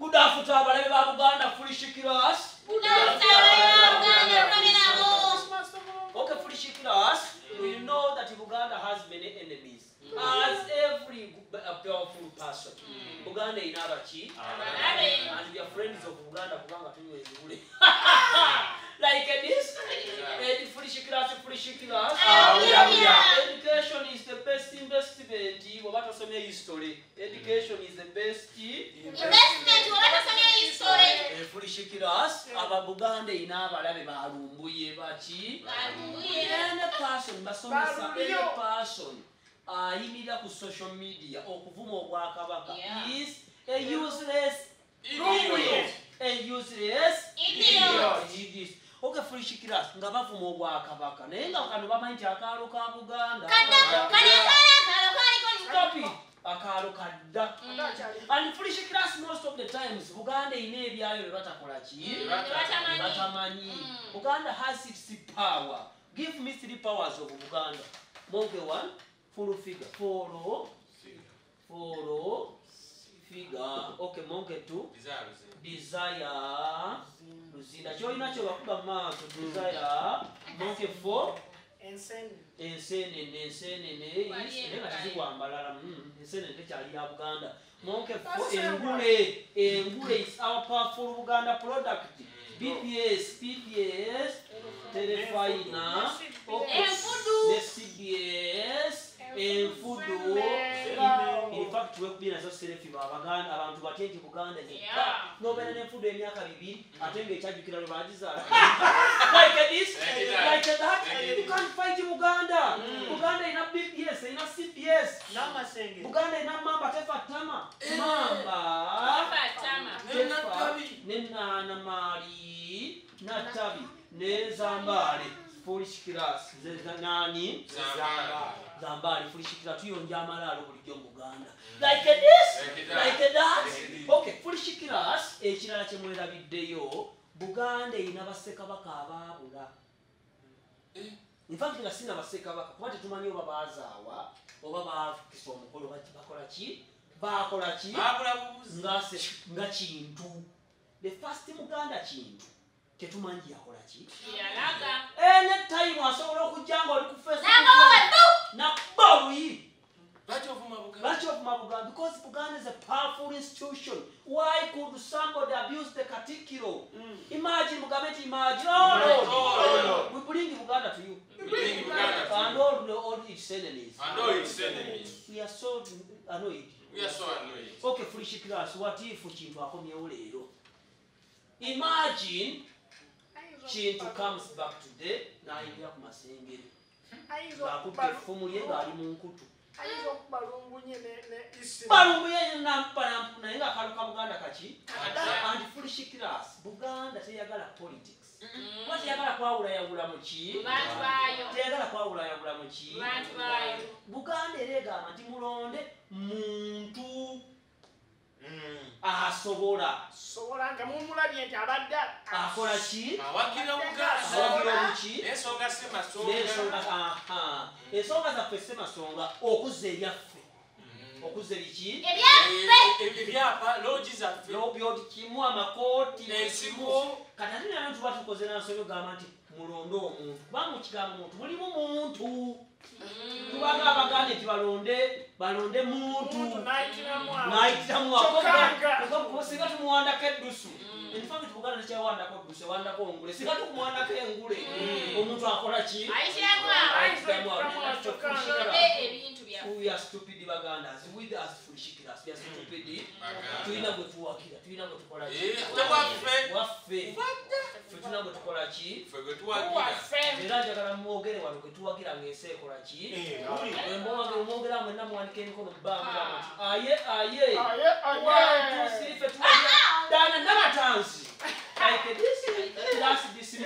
Budafuta abalabe ba Buganda foolish killers. Okay, foolish killers. We know that Buganda has many enemies. As every powerful person. Buganda in Abachi. And we are friends of Buganda. Like this. Foolish killers. Education is the best investment. History. Education is the best investment. Foolish killers. Aba Buganda in Abalabe barumbuye bachi. Any person. Immediate ku social media okuvuma obwakabaka is a useless idiot. Okay, foolish killers nga bavuma obwakabaka naye nga kano bamanyi nti akaalo ka Buganda akaalo kadda. And foolish killers most of the times Buganda ine ebyayo batakola ki batamanyi. Buganda has its power. Give me 3 powers of Buganda. Monke 1 full figure. Follow figure. Okay, Monke 2 desire. Luzinda. Choina cho bakuba maaso desire. Monke 4 ensenene nenga tizikwambalala ensenene tekyali ya Buganda. Monke 4 engule is our powerful Buganda product. BPS Telefina, CBS, Enfudu. In fact, we've been as a selfie Buganda around to attend Buganda. No better than food in Yakabi. I think they charge you kill like this, like that. You can't fight Uganda. Uganda in a BPS, in a CPS. Uganda in a Mamba Tefatama. Nena Mari, Natabi, Nezambari, foolish killers, Nani, Zambari, foolish killers, you and Yamala, Uganda. Like this, like that. Okay, foolish killers, a Chinachimura video, Buganda in Navasekabaka. In fact, I seen Navasekabaka, what to money over Bazawa, over Kisom, Bakolachi, Ngachintu. The first Muganda chintu tetumanji yakolachi anytime wasobola okujjanga oli ku Facebook na bowi batch of Mabuganda because Buganda is a powerful institution. Why could somebody abuse the Katikiro? Imagine Mugameti, imagine. No. We bring Buganda to you. And all its enemies. We are so annoyed. Okay, foolish class. What if Chintu akomye olero? Imagine Chintu comes back today na ingia ku Masengere. Bakufumulie ngali munkutu. Balungunye na inga kaluka Buganda kachi. And foolish class. Buganda teyagala politics. What yagala kwawula yagula muki? Teyagala kwawula yagula muki? Buganda erega anti mulonde muntu asobola nga mumulabye nti abadda akola ki awagira Buganda ensonga ensonga zaffe semasonga okuza ebyaffe okuza ebiki ebyapa logi zaffe lobyoti kimu amakooti n'esimu kati nano tuba tukoze nansonga gamba nti mulonde omuntu kubanga mukigambo muntu mulimu muntu tubaga Abaganda nti balonde muntu naayitiramu ako singa tumuwandako eddusu. In fact, Buganda tekyawandako eddusu ewandako ngule singa tukumuwandako engule omuntu akola ki we are stupid Bagandas with us foolish killers. We are stupid. Tulina gwe tuwagira tulina gwe tukola ki waffe tulina gwe tukola ki era njagala mwogere wano gwe tuwagira ng'ensi ekola ki mwogera mwenna muwanika emikono bbanga aye ffe tuwagira dana n'abatanzi like this